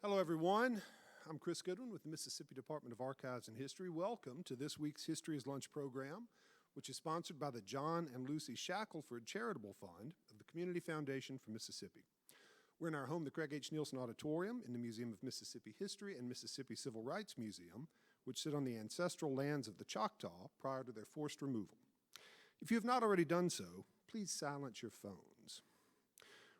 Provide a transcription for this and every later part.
Hello, everyone. I'm Chris Goodwin with the Mississippi Department of Archives and History. Welcome to this week's History is Lunch program, which is sponsored by the John and Lucy Shackelford Charitable Fund of the Community Foundation for Mississippi. We're in our home, the Craig H. Nielsen Auditorium in the Museum of Mississippi History and Mississippi Civil Rights Museum, which sit on the ancestral lands of the Choctaw prior to their forced removal. If you have not already done so, please silence your phones.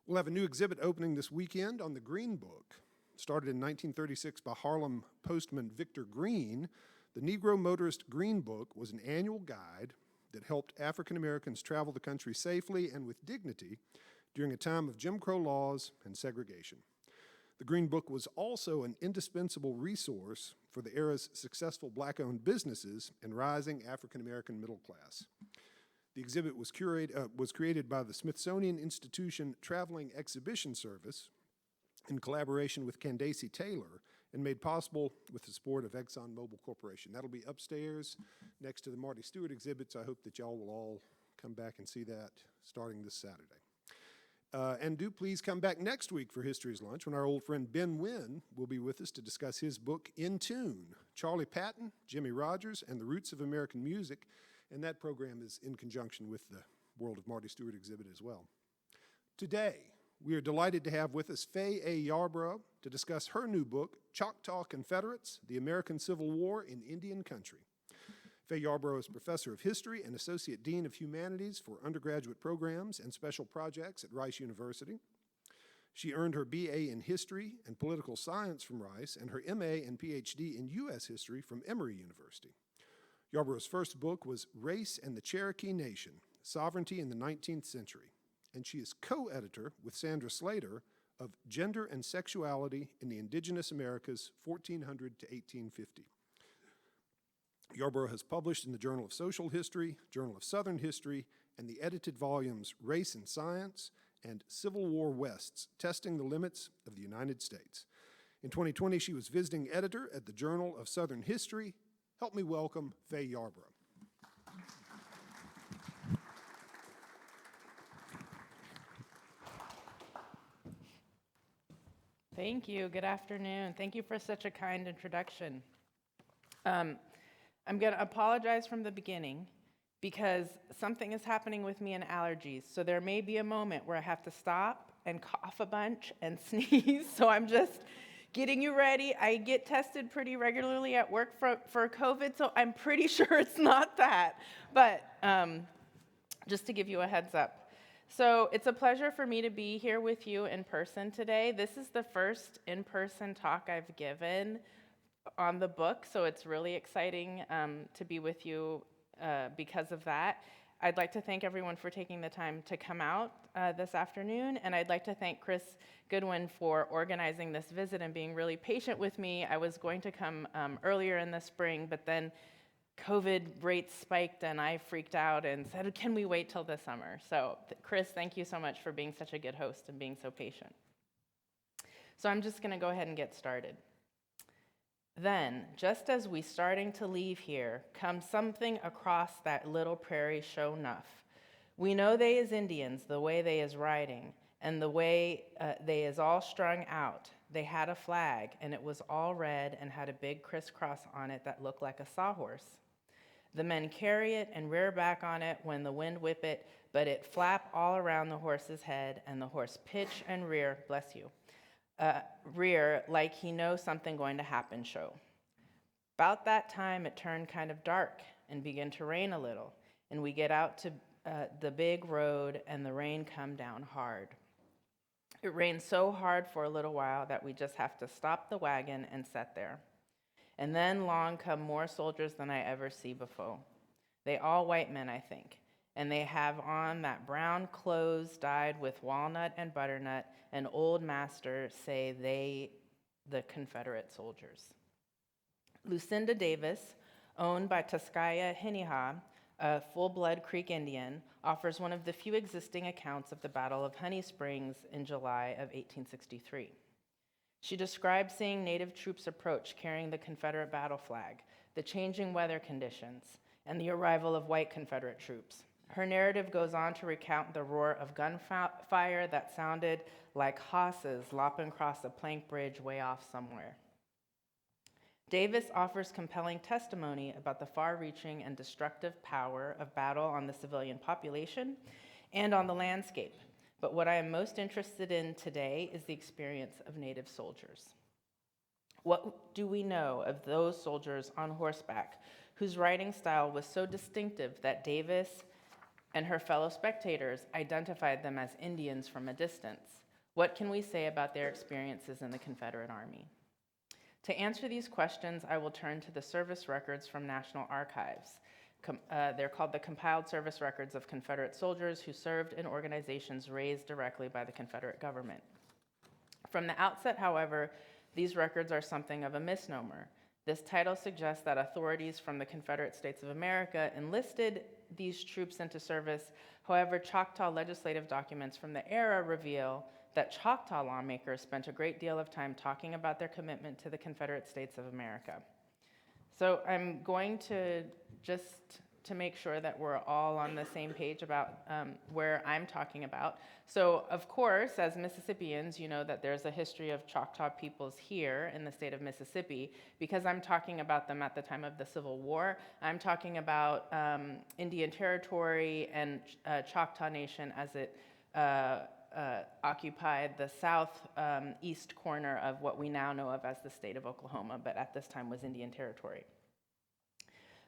We'll have a new exhibit opening this weekend on the Green Book. Started in 1936 by Harlem postman Victor Green, the Negro Motorist Green Book was an annual guide that helped African Americans travel the country safely and with dignity during a time of Jim Crow laws and segregation. The Green Book was also an indispensable resource for the era's successful black-owned businesses and rising African American middle class. The exhibit was created by the Smithsonian Institution Traveling Exhibition Service in collaboration with Candace Taylor and made possible with the support of ExxonMobil Corporation. That'll be upstairs next to the Marty Stewart exhibits. I hope that y'all will all come back and see that starting this Saturday. And do please come back next week for History's Lunch when our old friend Ben Wynn will be with us to discuss his book, In Tune, Charlie Patton, Jimmy Rogers, and the Roots of American Music. And that program is in conjunction with the World of Marty Stewart exhibit as well. Today, we are delighted to have with us Fay A. Yarbrough to discuss her new book, Choctaw Confederates, The American Civil War in Indian Country. Fay Yarbrough is Professor of History and Associate Dean of Humanities for undergraduate programs and special projects at Rice University. She earned her BA in History and Political Science from Rice and her MA and PhD in U.S. History from Emory University. Yarbrough's first book was Race and the Cherokee Nation, Sovereignty in the 19th Century, and she is co-editor with Sandra Slater of Gender and Sexuality in the Indigenous Americas, 1400 to 1850. Yarbrough has published in the Journal of Social History, Journal of Southern History, and the edited volumes Race and Science and Civil War Wests, Testing the Limits of the United States. In 2020, she was visiting editor at the Journal of Southern History. Help me welcome Fay Yarbrough. Thank you. Good afternoon. Thank you for such a kind introduction. I'm going to apologize from the beginning because something is happening with me and allergies. So there may be a moment where I have to stop and cough a bunch and sneeze. So I'm just getting you ready. I get tested pretty regularly at work for COVID, so I'm pretty sure it's not that. But just to give you a heads up. So it's a pleasure for me to be here with you in person today. This is the first in-person talk I've given on the book, so it's really exciting to be with you because of that. I'd like to thank everyone for taking the time to come out this afternoon, and I'd like to thank Chris Goodwin for organizing this visit and being really patient with me. I was going to come earlier in the spring, but then COVID rates spiked and I freaked out and said, can we wait till the summer? So Chris, thank you so much for being such a good host and being so patient. So I'm just gonna go ahead and get started. Then, just as we starting to leave here, comes something across that little prairie show enough. We know they is Indians, the way they is riding, and the way they is all strung out. They had a flag, and it was all red and had a big crisscross on it that looked like a sawhorse. The men carry it and rear back on it when the wind whip it, but it flap all around the horse's head, and the horse pitch and rear, bless you, rear like he knows something going to happen show. About that time, it turned kind of dark and began to rain a little, and we get out to the big road, and the rain come down hard. It rained so hard for a little while that we just have to stop the wagon and set there. And then long come more soldiers than I ever see before. They all white men, I think, and they have on that brown clothes dyed with walnut and butternut, and old master say they the Confederate soldiers. Lucinda Davis, owned by Tuskaya Hiniha, a full-blood Creek Indian, offers one of the few existing accounts of the Battle of Honey Springs in July of 1863. She described seeing Native troops approach carrying the Confederate battle flag, the changing weather conditions, and the arrival of white Confederate troops. Her narrative goes on to recount the roar of gunfire that sounded like hosses lopping across a plank bridge way off somewhere. Davis offers compelling testimony about the far-reaching and destructive power of battle on the civilian population and on the landscape. But what I am most interested in today is the experience of Native soldiers. What do we know of those soldiers on horseback whose writing style was so distinctive that Davis and her fellow spectators identified them as Indians from a distance? What can we say about their experiences in the Confederate Army? To answer these questions, I will turn to the service records from National Archives. They're called the Compiled Service Records of Confederate Soldiers who served in organizations raised directly by the Confederate government. From the outset, however, these records are something of a misnomer. This title suggests that authorities from the Confederate States of America enlisted these troops into service. However, Choctaw legislative documents from the era reveal that Choctaw lawmakers spent a great deal of time talking about their commitment to the Confederate States of America. So I'm going to, just to make sure that we're all on the same page about where I'm talking about. So of course, as Mississippians, you know that there's a history of Choctaw peoples here in the state of Mississippi. Because I'm talking about them at the time of the Civil War, I'm talking about Indian Territory and Choctaw Nation as it occupied the southeast corner of what we now know of as the state of Oklahoma, but at this time was Indian Territory.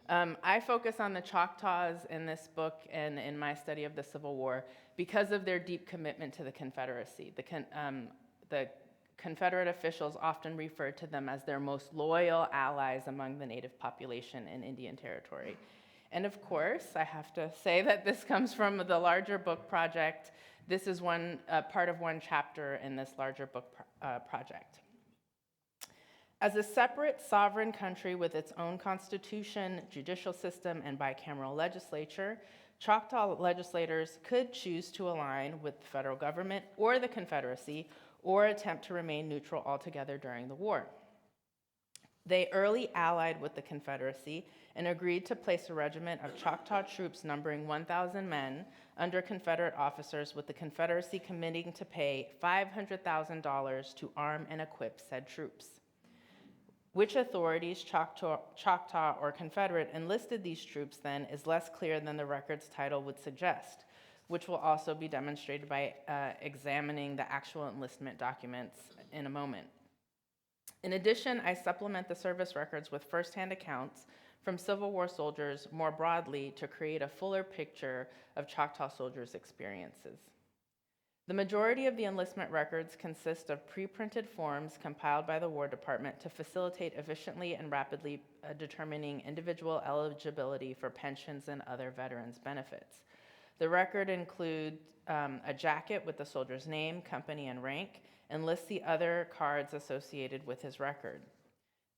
I focus on the Choctaws in this book and in my study of the Civil War because of their deep commitment to the Confederacy. The Confederate officials often referred to them as their most loyal allies among the native population in Indian Territory. And of course, I have to say that this comes from the larger book project. This is part of one chapter in this larger book project. As a separate sovereign country with its own constitution, judicial system, and bicameral legislature, Choctaw legislators could choose to align with the federal government or the Confederacy or attempt to remain neutral altogether during the war. They early allied with the Confederacy and agreed to place a regiment of Choctaw troops numbering 1,000 men under Confederate officers, with the Confederacy committing to pay $500,000 to arm and equip said troops. Which authorities, Choctaw or Confederate, enlisted these troops then is less clear than the record's title would suggest, which will also be demonstrated by examining the actual enlistment documents in a moment. In addition, I supplement the service records with firsthand accounts from Civil War soldiers more broadly to create a fuller picture of Choctaw soldiers' experiences. The majority of the enlistment records consist of pre-printed forms compiled by the War Department to facilitate efficiently and rapidly determining individual eligibility for pensions and other veterans' benefits. The record includes a jacket with the soldier's name, company, and rank, and lists the other cards associated with his record.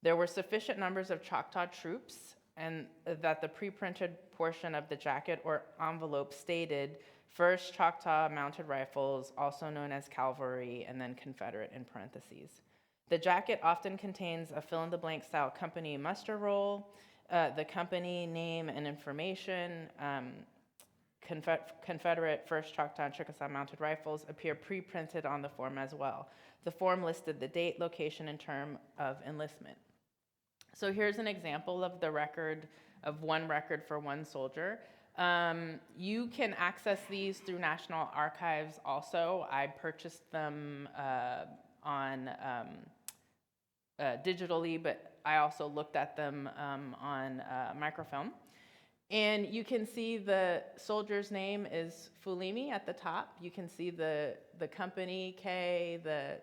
There were sufficient numbers of Choctaw troops, and that the pre-printed portion of the jacket or envelope stated 1st Choctaw Mounted Rifles, also known as cavalry, and then Confederate in parentheses. The jacket often contains a fill-in-the-blank style company muster roll, the company name and information. Confederate 1st Choctaw and Chickasaw Mounted Rifles appear pre-printed on the form as well. The form listed the date, location, and term of enlistment. So here's an example of the record, of one record for one soldier. You can access these through National Archives also. I purchased them digitally, but I also looked at them on microfilm. And you can see the soldier's name is Fulimi at the top. You can see the company K, the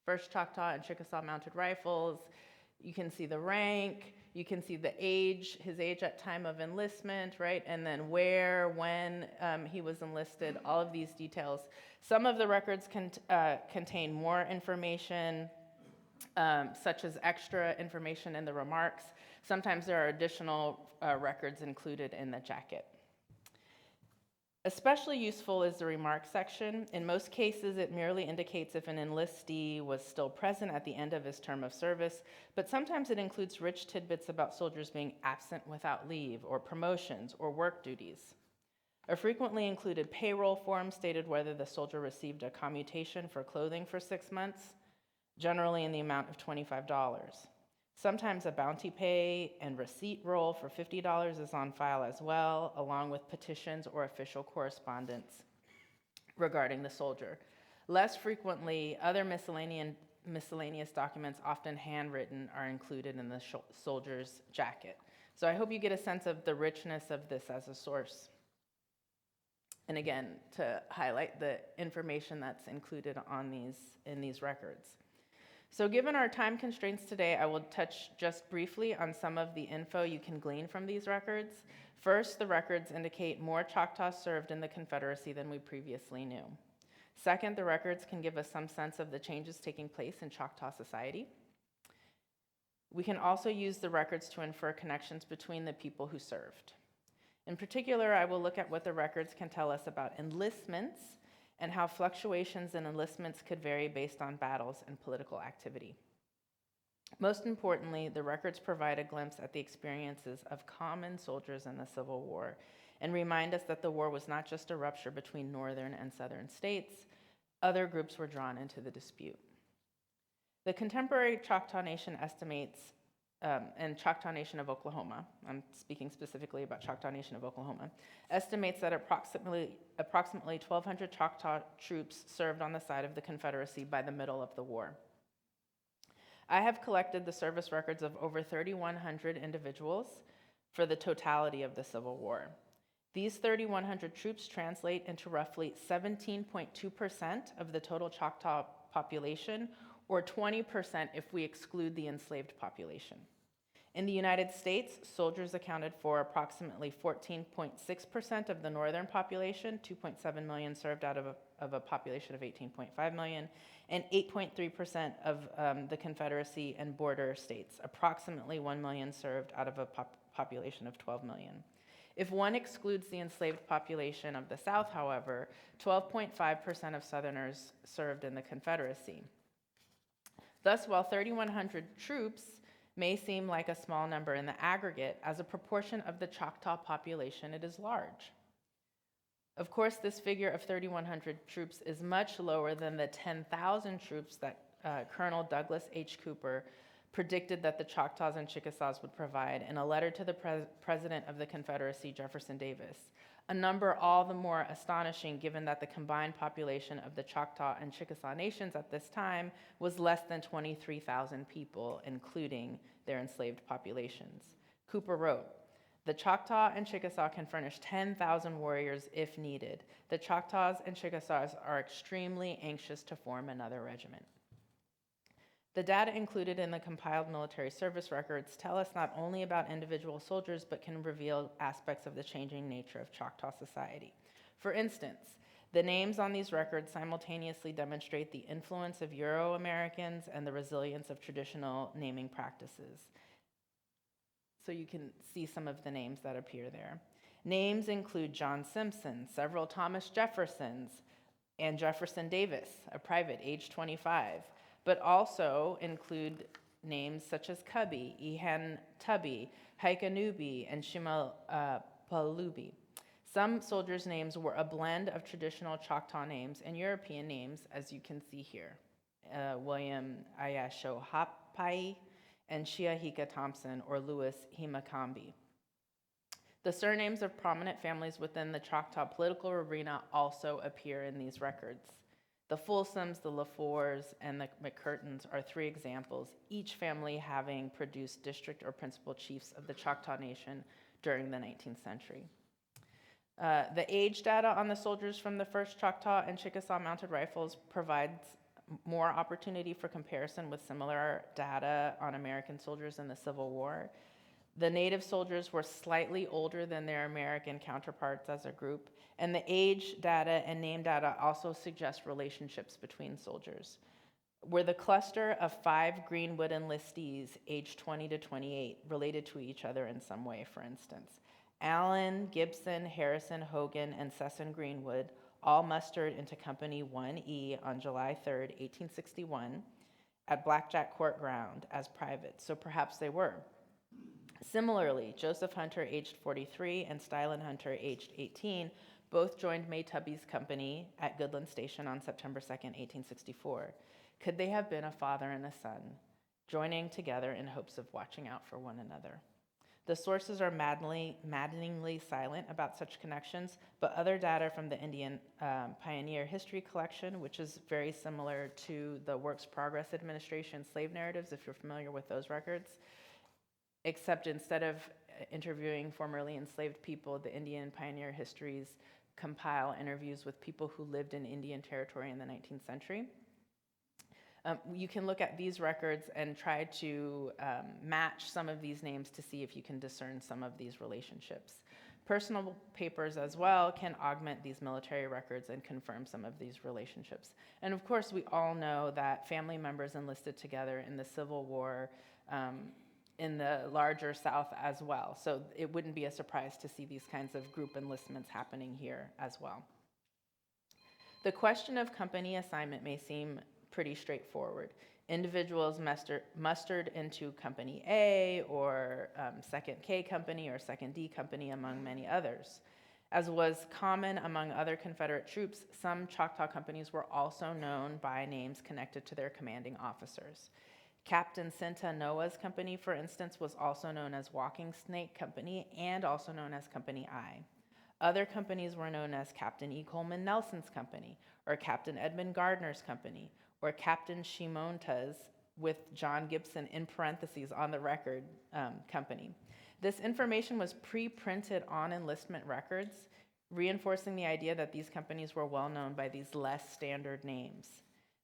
1st Choctaw and Chickasaw Mounted Rifles. You can see the rank. You can see the age, his age at time of enlistment, right? And then where, when he was enlisted, all of these details. Some of the records contain more information, such as extra information in the remarks. Sometimes there are additional records included in the jacket. Especially useful is the remarks section. In most cases, it merely indicates if an enlistee was still present at the end of his term of service, but sometimes it includes rich tidbits about soldiers being absent without leave, or promotions, or work duties. A frequently included payroll form stated whether the soldier received a commutation for clothing for 6 months, generally in the amount of $25. Sometimes a bounty pay and receipt roll for $50 is on file as well, along with petitions or official correspondence regarding the soldier. Less frequently, other miscellaneous documents, often handwritten, are included in the soldier's jacket. So I hope you get a sense of the richness of this as a source. And again, to highlight the information that's included in these records. So given our time constraints today, I will touch just briefly on some of the info you can glean from these records. First, the records indicate more Choctaws served in the Confederacy than we previously knew. Second, the records can give us some sense of the changes taking place in Choctaw society. We can also use the records to infer connections between the people who served. In particular, I will look at what the records can tell us about enlistments and how fluctuations in enlistments could vary based on battles and political activity. Most importantly, the records provide a glimpse at the experiences of common soldiers in the Civil War and remind us that the war was not just a rupture between northern and southern states. Other groups were drawn into the dispute. The contemporary Choctaw Nation estimates, and Choctaw Nation of Oklahoma, I'm speaking specifically about Choctaw Nation of Oklahoma, estimates that approximately 1,200 Choctaw troops served on the side of the Confederacy by the middle of the war. I have collected the service records of over 3,100 individuals for the totality of the Civil War. These 3,100 troops translate into roughly 17.2% of the total Choctaw population, or 20% if we exclude the enslaved population. In the United States, soldiers accounted for approximately 14.6% of the northern population, 2.7 million served out of a population of 18.5 million, and 8.3% of the Confederacy and border states, approximately 1 million served out of a population of 12 million. If one excludes the enslaved population of the South, however, 12.5% of Southerners served in the Confederacy. Thus, while 3,100 troops may seem like a small number in the aggregate, as a proportion of the Choctaw population, it is large. Of course, this figure of 3,100 troops is much lower than the 10,000 troops that Colonel Douglas H. Cooper predicted that the Choctaws and Chickasaws would provide in a letter to the President of the Confederacy, Jefferson Davis, a number all the more astonishing given that the combined population of the Choctaw and Chickasaw nations at this time was less than 23,000 people, including their enslaved populations. Cooper wrote, "The Choctaw and Chickasaw can furnish 10,000 warriors if needed. The Choctaws and Chickasaws are extremely anxious to form another regiment." The data included in the compiled military service records tell us not only about individual soldiers, but can reveal aspects of the changing nature of Choctaw society. For instance, the names on these records simultaneously demonstrate the influence of Euro-Americans and the resilience of traditional naming practices. So you can see some of the names that appear there. Names include John Simpson, several Thomas Jeffersons, and Jefferson Davis, a private, age 25, but also include names such as Cubby, Ihan Tubby, Haikanubi, and Shimapalubi. Some soldiers' names were a blend of traditional Choctaw names and European names, as you can see here. William Ayashohapai and Shiahika Thompson, or Louis Himakambi. The surnames of prominent families within the Choctaw political arena also appear in these records. The Folsoms, the LaFours, and the McCurtains are 3 examples, each family having produced district or principal chiefs of the Choctaw Nation during the 19th century. The age data on the soldiers from the first Choctaw and Chickasaw mounted rifles provides more opportunity for comparison with similar data on American soldiers in the Civil War. The Native soldiers were slightly older than their American counterparts as a group, and the age data and name data also suggest relationships between soldiers. Were the cluster of 5 Greenwood enlistees aged 20 to 28 related to each other in some way, for instance? Allen, Gibson, Harrison, Hogan, and Sesson Greenwood all mustered into Company 1E on July 3rd, 1861 at Blackjack Court Ground as privates, so perhaps they were. Similarly, Joseph Hunter, aged 43, and Stylen Hunter, aged 18, Both joined May Tubby's company at Goodland Station on September 2nd, 1864. Could they have been a father and a son, joining together in hopes of watching out for one another? The sources are maddeningly silent about such connections, but other data from the Indian Pioneer History Collection, which is very similar to the Works Progress Administration slave narratives, if you're familiar with those records, except instead of interviewing formerly enslaved people, the Indian Pioneer Histories compile interviews with people who lived in Indian Territory in the 19th century. You can look at these records and try to match some of these names to see if you can discern some of these relationships. Personal papers as well can augment these military records and confirm some of these relationships. And of course, we all know that family members enlisted together in the Civil War in the larger South as well. So it wouldn't be a surprise to see these kinds of group enlistments happening here as well. The question of company assignment may seem pretty straightforward. Individuals mustered into Company A or 2nd K Company or 2nd D Company, among many others. As was common among other Confederate troops, some Choctaw companies were also known by names connected to their commanding officers. Captain Sinta Noah's company, for instance, was also known as Walking Snake Company and also known as Company I. Other companies were known as Captain E. Coleman Nelson's company, or Captain Edmund Gardner's company, or Captain Shimonta's, with John Gibson in parentheses on the record, company. This information was pre-printed on enlistment records, reinforcing the idea that these companies were well known by these less standard names.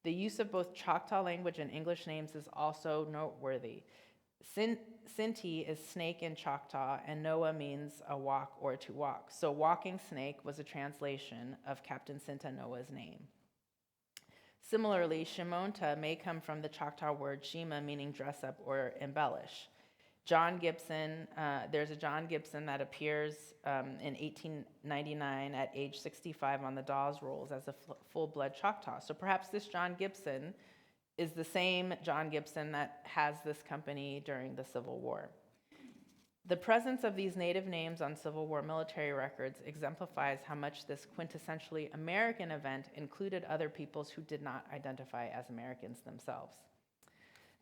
The use of both Choctaw language and English names is also noteworthy. Sinti is snake in Choctaw, and Noah means a walk or to walk. So Walking Snake was a translation of Captain Sinta Noah's name. Similarly, Shimonta may come from the Choctaw word shima, meaning dress up or embellish. John Gibson, there's a John Gibson that appears in 1899 at age 65 on the Dawes Rolls as a full-blood Choctaw. So perhaps this John Gibson is the same John Gibson that has this company during the Civil War. The presence of these native names on Civil War military records exemplifies how much this quintessentially American event included other peoples who did not identify as Americans themselves.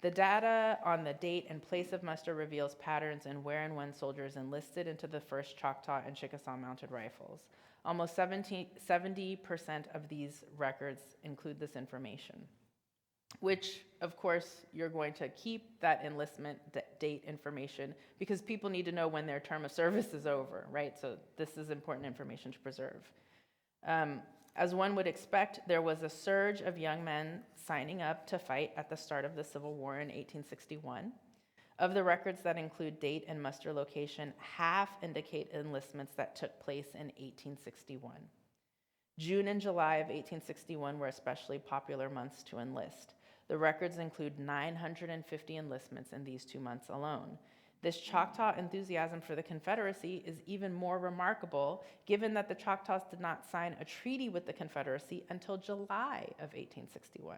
The data on the date and place of muster reveals patterns in where and when soldiers enlisted into the 1st Choctaw and Chickasaw Mounted Rifles. Almost 70% of these records include this information, which, of course, you're going to keep that enlistment date information because people need to know when their term of service is over, right? So this is important information to preserve. As one would expect, there was a surge of young men signing up to fight at the start of the Civil War in 1861. Of the records that include date and muster location, half indicate enlistments that took place in 1861. June and July of 1861 were especially popular months to enlist. The records include 950 enlistments in these 2 months alone. This Choctaw enthusiasm for the Confederacy is even more remarkable given that the Choctaws did not sign a treaty with the Confederacy until July of 1861.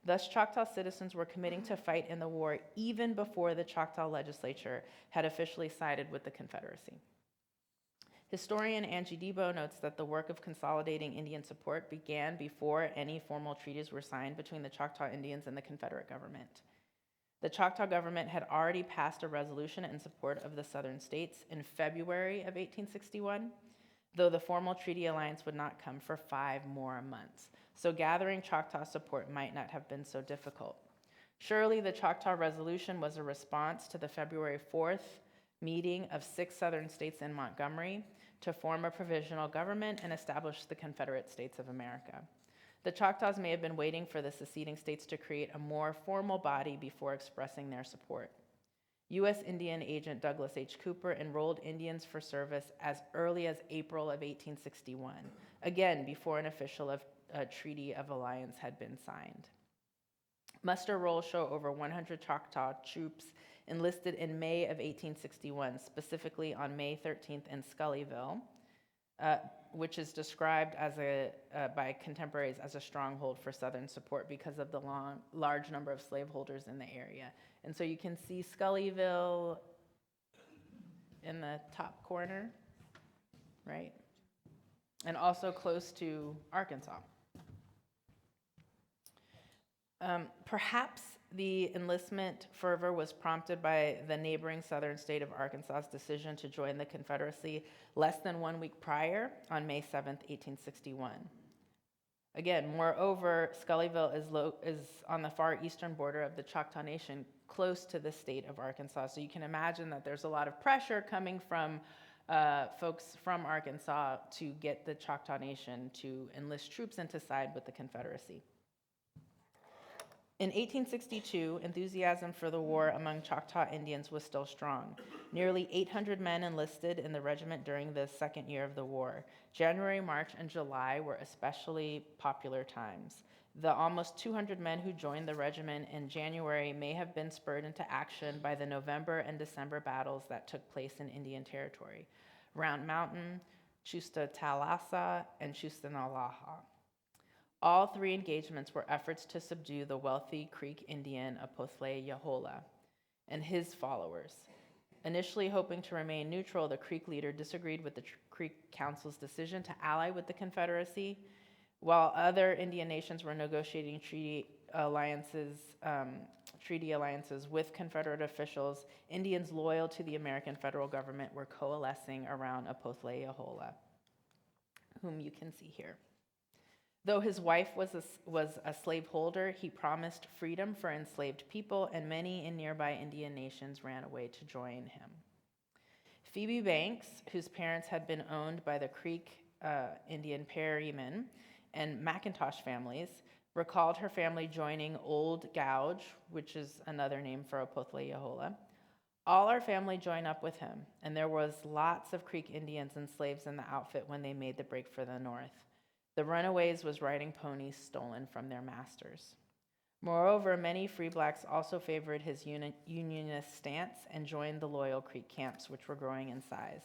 Thus, Choctaw citizens were committing to fight in the war even before the Choctaw legislature had officially sided with the Confederacy. Historian Angie Debo notes that the work of consolidating Indian support began before any formal treaties were signed between the Choctaw Indians and the Confederate government. The Choctaw government had already passed a resolution in support of the southern states in February of 1861, though the formal treaty alliance would not come for 5 more months. So gathering Choctaw support might not have been so difficult. Surely the Choctaw Resolution was a response to the February 4th meeting of 6 southern states in Montgomery to form a provisional government and establish the Confederate States of America. The Choctaws may have been waiting for the seceding states to create a more formal body before expressing their support. U.S. Indian Agent Douglas H. Cooper enrolled Indians for service as early as April of 1861, again before an official treaty of alliance had been signed. Muster rolls show over 100 Choctaw troops enlisted in May of 1861, specifically on May 13th in Scullyville, which is described as by contemporaries as a stronghold for Southern support because of the large number of slaveholders in the area. And so you can see Scullyville in the top corner, right? and also close to Arkansas. Perhaps the enlistment fervor was prompted by the neighboring southern state of Arkansas's decision to join the Confederacy less than 1 week prior, on May 7th, 1861. Again, moreover, Scullyville is on the far eastern border of the Choctaw Nation, close to the state of Arkansas. So you can imagine that there's a lot of pressure coming from folks from Arkansas to get the Choctaw Nation to enlist troops and to side with the Confederacy. In 1862, enthusiasm for the war among Choctaw Indians was still strong. Nearly 800 men enlisted in the regiment during the second year of the war. January, March, and July were especially popular times. The almost 200 men who joined the regiment in January may have been spurred into action by the November and December battles that took place in Indian Territory: Round Mountain, Chustalasa, and Chustanalaha. All three engagements were efforts to subdue the wealthy Creek Indian Opothle Yahola and his followers. Initially hoping to remain neutral, the Creek leader disagreed with the Creek Council's decision to ally with the Confederacy. While other Indian nations were negotiating treaty alliances with Confederate officials, Indians loyal to the American federal government were coalescing around Opothle Yahola, whom you can see here. Though his wife was a slaveholder, he promised freedom for enslaved people, and many in nearby Indian nations ran away to join him. Phoebe Banks, whose parents had been owned by the Creek Indian Perryman and McIntosh families, recalled her family joining Old Gouge, which is another name for Opothle Yahola. All our family joined up with him, and there was lots of Creek Indians and slaves in the outfit when they made the break for the north. The runaways was riding ponies stolen from their masters. Moreover, many free blacks also favored his unionist stance and joined the loyal Creek camps, which were growing in size.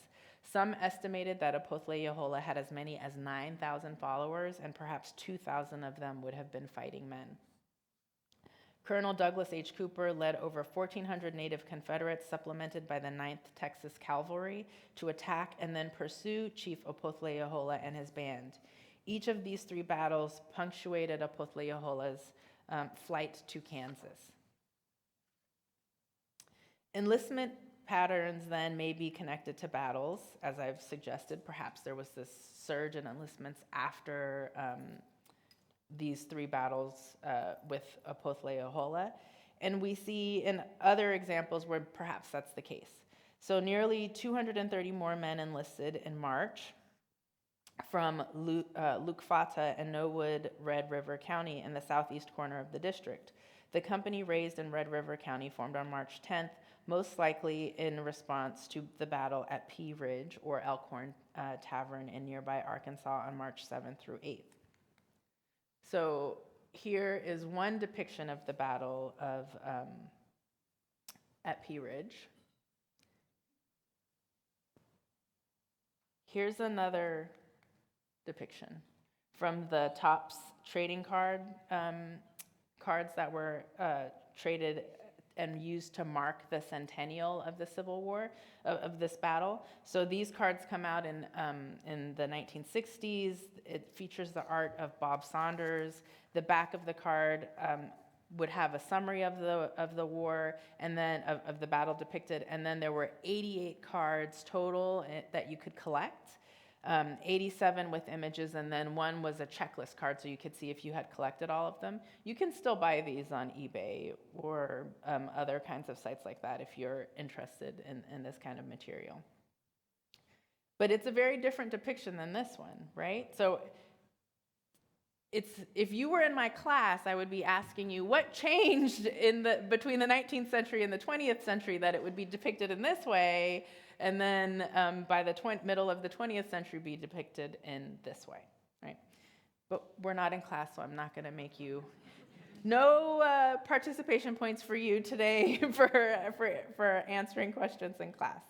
Some estimated that Opothle Yahola had as many as 9,000 followers, and perhaps 2,000 of them would have been fighting men. Colonel Douglas H. Cooper led over 1,400 Native Confederates, supplemented by the 9th Texas Cavalry, to attack and then pursue Chief Opothle Yahola and his band. Each of these three battles punctuated Opothle Yahola's flight to Kansas. Enlistment patterns then may be connected to battles, as I've suggested. Perhaps there was this surge in enlistments after these three battles with Opothle Yahola. And we see in other examples where perhaps that's the case. So nearly 230 more men enlisted in March from Lukfata and Nowood, Red River County in the southeast corner of the district. The company raised in Red River County formed on March 10th, most likely in response to the battle at Pea Ridge or Elkhorn Tavern in nearby Arkansas on March 7th through 8th. So here is one depiction of the battle of at Pea Ridge. Here's another depiction from the Topps trading cards that were traded and used to mark the centennial of the Civil War, of this battle. So these cards come out in the 1960s. It features the art of Bob Saunders. The back of the card would have a summary of the war and then of the battle depicted, and then there were 88 cards total that you could collect. 87 with images, and then one was a checklist card so you could see if you had collected all of them. You can still buy these on eBay or other kinds of sites like that if you're interested in this kind of material. But it's a very different depiction than this one, right? So if you were in my class, I would be asking you what changed between the 19th century and the 20th century that it would be depicted in this way, and then by the middle of the 20th century be depicted in this way, right? But we're not in class, so I'm not going to make you. No participation points for you today for answering questions in class.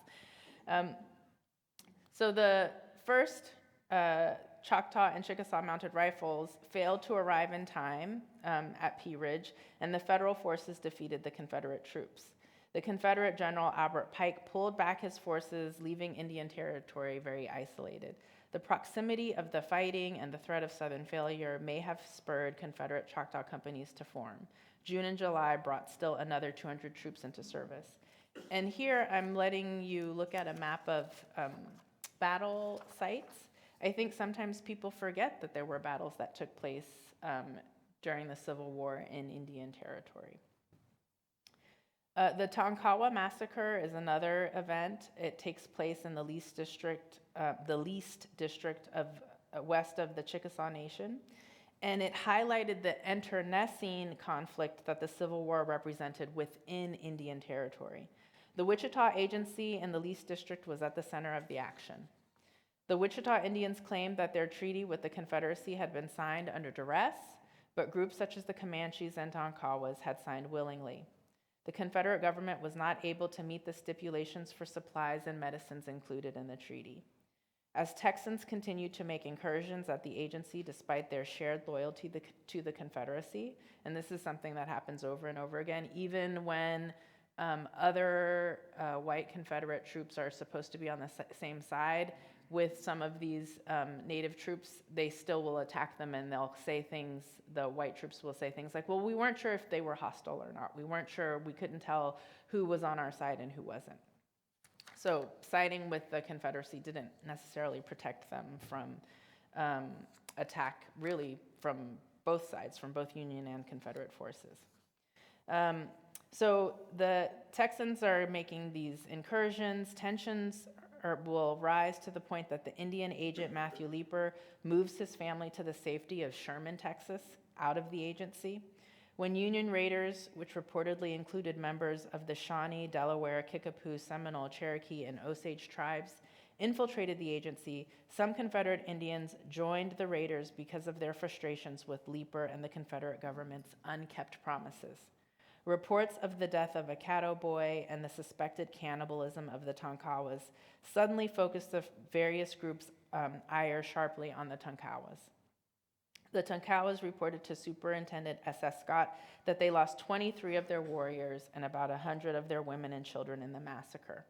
So the first Choctaw and Chickasaw mounted rifles failed to arrive in time at Pea Ridge, and the federal forces defeated the Confederate troops. The Confederate General Albert Pike pulled back his forces, leaving Indian Territory very isolated. The proximity of the fighting and the threat of Southern failure may have spurred Confederate Choctaw companies to form. June and July brought still another 200 troops into service. And here I'm letting you look at a map of battle sites. I think sometimes people forget that there were battles that took place during the Civil War in Indian Territory. The Tonkawa massacre is another event. It takes place in the least district of west of the Chickasaw Nation, and it highlighted the internecine conflict that the Civil War represented within Indian Territory. The Wichita Agency in the least district was at the center of the action. The Wichita Indians claimed that their treaty with the Confederacy had been signed under duress, but groups such as the Comanches and Tonkawas had signed willingly. The Confederate government was not able to meet the stipulations for supplies and medicines included in the treaty. As Texans continued to make incursions at the agency despite their shared loyalty to the Confederacy, and this is something that happens over and over again, even when other white Confederate troops are supposed to be on the same side with some of these Native troops, they still will attack them, and they'll say things, the white troops will say things like, well, we weren't sure if they were hostile or not. We weren't sure, we couldn't tell who was on our side and who wasn't. So siding with the Confederacy didn't necessarily protect them from attack, really from both sides, from both Union and Confederate forces. So the Texans are making these incursions. Tensions will rise to the point that the Indian agent Matthew Leeper moves his family to the safety of Sherman, Texas, out of the agency. When Union raiders, which reportedly included members of the Shawnee, Delaware, Kickapoo, Seminole, Cherokee, and Osage tribes, infiltrated the agency, some Confederate Indians joined the raiders because of their frustrations with Leeper and the Confederate government's unkept promises. Reports of the death of a Caddo boy and the suspected cannibalism of the Tonkawas suddenly focused the various groups' ire sharply on the Tonkawas. The Tonkawas reported to Superintendent S.S. Scott that they lost 23 of their warriors and about 100 of their women and children in the massacre.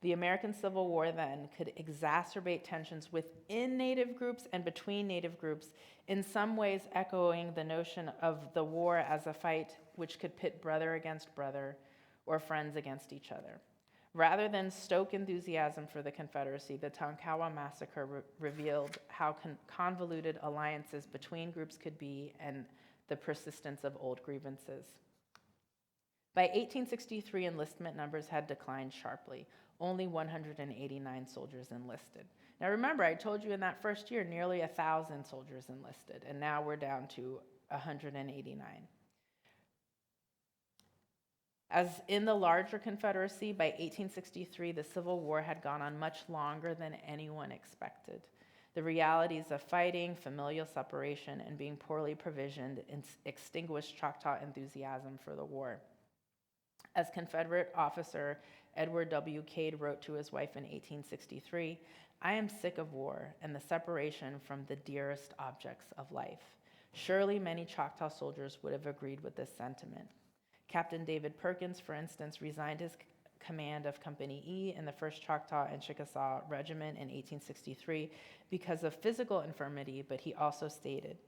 The American Civil War then could exacerbate tensions within Native groups and between Native groups, in some ways echoing the notion of the war as a fight which could pit brother against brother or friends against each other. Rather than stoke enthusiasm for the Confederacy, the Tonkawa massacre revealed how convoluted alliances between groups could be and the persistence of old grievances. By 1863, enlistment numbers had declined sharply. Only 189 soldiers enlisted. Now remember, I told you in that first year, nearly 1,000 soldiers enlisted, and now we're down to 189. As in the larger Confederacy, by 1863, the Civil War had gone on much longer than anyone expected. The realities of fighting, familial separation, and being poorly provisioned extinguished Choctaw enthusiasm for the war. As Confederate officer Edward W. Cade wrote to his wife in 1863, "I am sick of war and the separation from the dearest objects of life." Surely many Choctaw soldiers would have agreed with this sentiment. Captain David Perkins, for instance, resigned his command of Company E in the 1st Choctaw and Chickasaw Regiment in 1863 because of physical infirmity, but he also stated,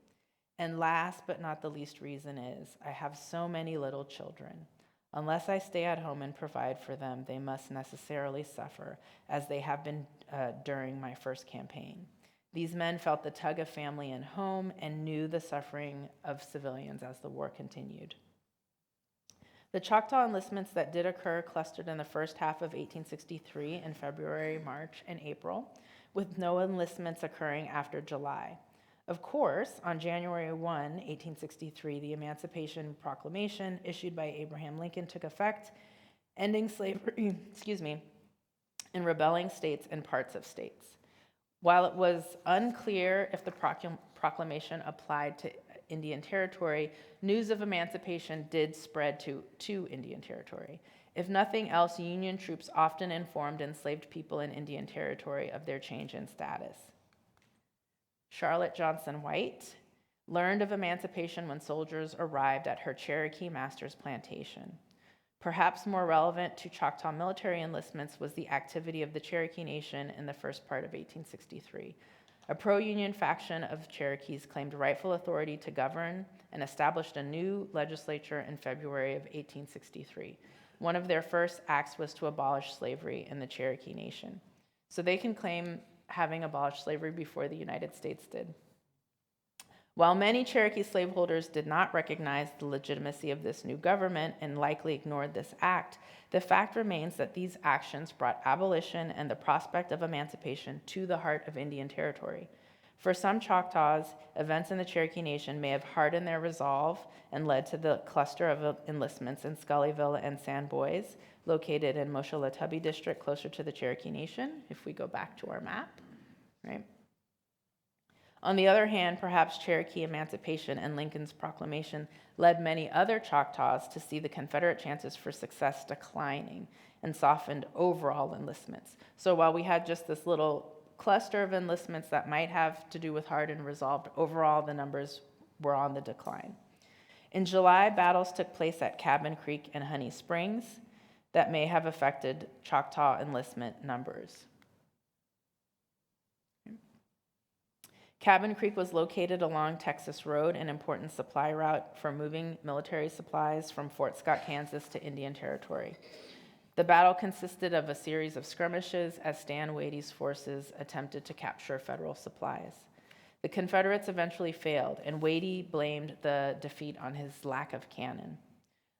"And last but not the least reason is, I have so many little children. Unless I stay at home and provide for them, they must necessarily suffer, as they have been during my first campaign." These men felt the tug of family and home and knew the suffering of civilians as the war continued. The Choctaw enlistments that did occur clustered in the first half of 1863 in February, March, and April, with no enlistments occurring after July. Of course, on January 1, 1863, the Emancipation Proclamation issued by Abraham Lincoln took effect, ending slavery, in rebelling states and parts of states. While it was unclear if the proclamation applied to Indian Territory, news of emancipation did spread to Indian Territory. If nothing else, Union troops often informed enslaved people in Indian Territory of their change in status. Charlotte Johnson White learned of emancipation when soldiers arrived at her Cherokee master's plantation. Perhaps more relevant to Choctaw military enlistments was the activity of the Cherokee Nation in the first part of 1863. A pro-Union faction of Cherokees claimed rightful authority to govern and established a new legislature in February of 1863. One of their first acts was to abolish slavery in the Cherokee Nation. So they can claim having abolished slavery before the United States did. While many Cherokee slaveholders did not recognize the legitimacy of this new government and likely ignored this act, the fact remains that these actions brought abolition and the prospect of emancipation to the heart of Indian Territory. For some Choctaws, events in the Cherokee Nation may have hardened their resolve and led to the cluster of enlistments in Scullyville and San Boys, located in Moshelatubbee District, closer to the Cherokee Nation, if we go back to our map, right? On the other hand, perhaps Cherokee emancipation and Lincoln's proclamation led many other Choctaws to see the Confederate chances for success declining and softened overall enlistments. So while we had just this little cluster of enlistments that might have to do with hardened resolve, overall the numbers were on the decline. In July, battles took place at Cabin Creek and Honey Springs that may have affected Choctaw enlistment numbers. Cabin Creek was located along Texas Road, an important supply route for moving military supplies from Fort Scott, Kansas to Indian Territory. The battle consisted of a series of skirmishes as Stan Wade's forces attempted to capture federal supplies. The Confederates eventually failed, and Wade blamed the defeat on his lack of cannon.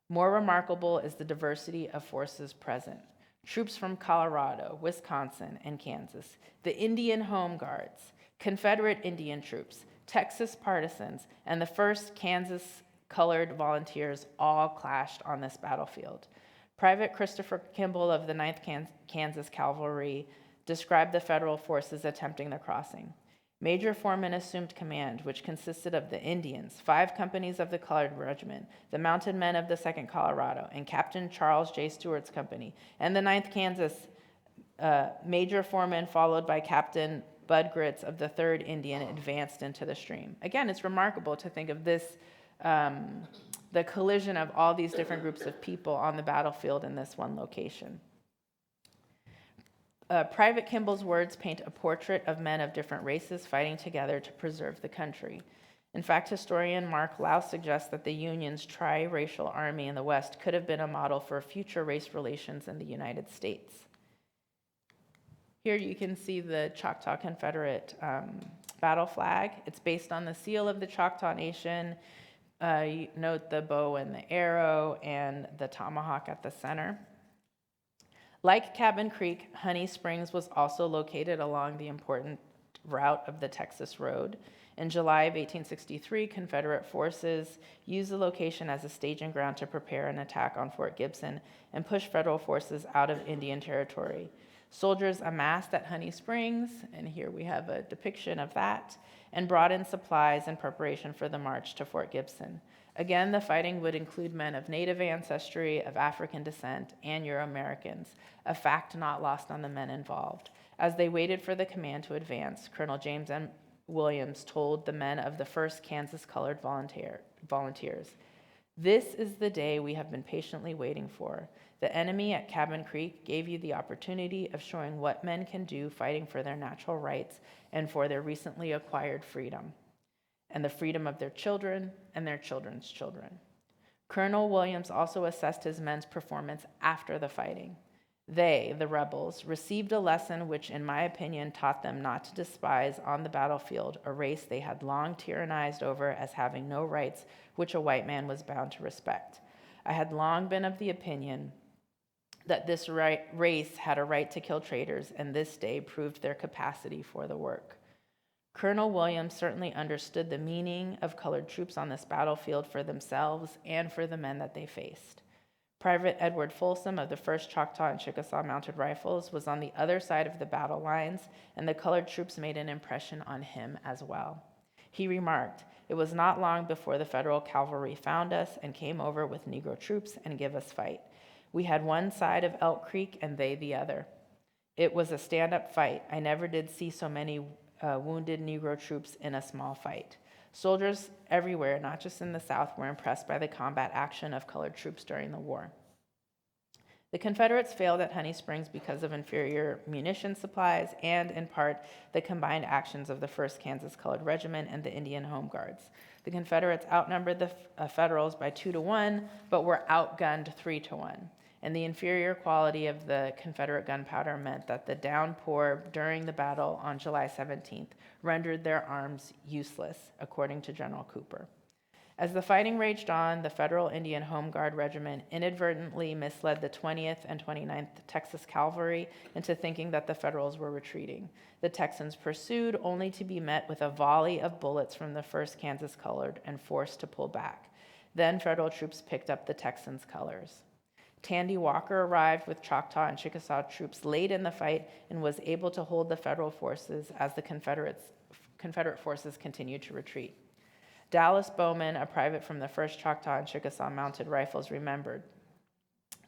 More remarkable is the diversity of forces present. Troops from Colorado, Wisconsin, and Kansas, the Indian Home Guards, Confederate Indian troops, Texas partisans, and the 1st Kansas Colored Volunteers all clashed on this battlefield. Private Christopher Kimball of the 9th Kansas Cavalry described the federal forces attempting the crossing. Major Foreman assumed command, which consisted of the Indians, 5 companies of the Colored Regiment, the Mounted Men of the 2nd Colorado, and Captain Charles J. Stewart's company, and the 9th Kansas. Major Foreman, followed by Captain Bud Gritz of the 3rd Indian, advanced into the stream. Again, it's remarkable to think of this, the collision of all these different groups of people on the battlefield in this one location. Private Kimball's words paint a portrait of men of different races fighting together to preserve the country. In fact, historian Mark Louse suggests that the Union's tri-racial army in the West could have been a model for future race relations in the United States. Here you can see the Choctaw Confederate battle flag. It's based on the seal of the Choctaw Nation. You note the bow and the arrow and the tomahawk at the center. Like Cabin Creek, Honey Springs was also located along the important route of the Texas Road. In July of 1863, Confederate forces used the location as a staging ground to prepare an attack on Fort Gibson and push federal forces out of Indian Territory. Soldiers amassed at Honey Springs, and here we have a depiction of that, and brought in supplies in preparation for the march to Fort Gibson. Again, the fighting would include men of Native ancestry, of African descent, and Euro-Americans, a fact not lost on the men involved. As they waited for the command to advance, Colonel James M. Williams told the men of the 1st Kansas Colored Volunteers, "This is the day we have been patiently waiting for. The enemy at Cabin Creek gave you the opportunity of showing what men can do fighting for their natural rights and for their recently acquired freedom, and the freedom of their children and their children's children." Colonel Williams also assessed his men's performance after the fighting. They, the rebels, received a lesson which, in my opinion, taught them not to despise on the battlefield a race they had long tyrannized over as having no rights which a white man was bound to respect. I had long been of the opinion that this race had a right to kill traitors, and this day proved their capacity for the work. Colonel Williams certainly understood the meaning of colored troops on this battlefield for themselves and for the men that they faced. Private Edward Folsom of the 1st Choctaw and Chickasaw Mounted Rifles was on the other side of the battle lines, and the colored troops made an impression on him as well. He remarked, "It was not long before the federal cavalry found us and came over with Negro troops and give us fight. We had one side of Elk Creek and they the other. It was a stand-up fight. I never did see so many wounded Negro troops in a small fight." Soldiers everywhere, not just in the South, were impressed by the combat action of colored troops during the war. The Confederates failed at Honey Springs because of inferior munition supplies and, in part, the combined actions of the 1st Kansas Colored Regiment and the Indian Home Guards. The Confederates outnumbered the Federals by 2-1, but were outgunned 3-1. And the inferior quality of the Confederate gunpowder meant that the downpour during the battle on July 17th rendered their arms useless, according to General Cooper. As the fighting raged on, the Federal Indian Home Guard Regiment inadvertently misled the 20th and 29th Texas Cavalry into thinking that the Federals were retreating. The Texans pursued, only to be met with a volley of bullets from the 1st Kansas Colored and forced to pull back. Then Federal troops picked up the Texans' colors. Tandy Walker arrived with Choctaw and Chickasaw troops late in the fight and was able to hold the Federal forces as the Confederate forces continued to retreat. Dallas Bowman, a private from the 1st Choctaw and Chickasaw Mounted Rifles, remembered,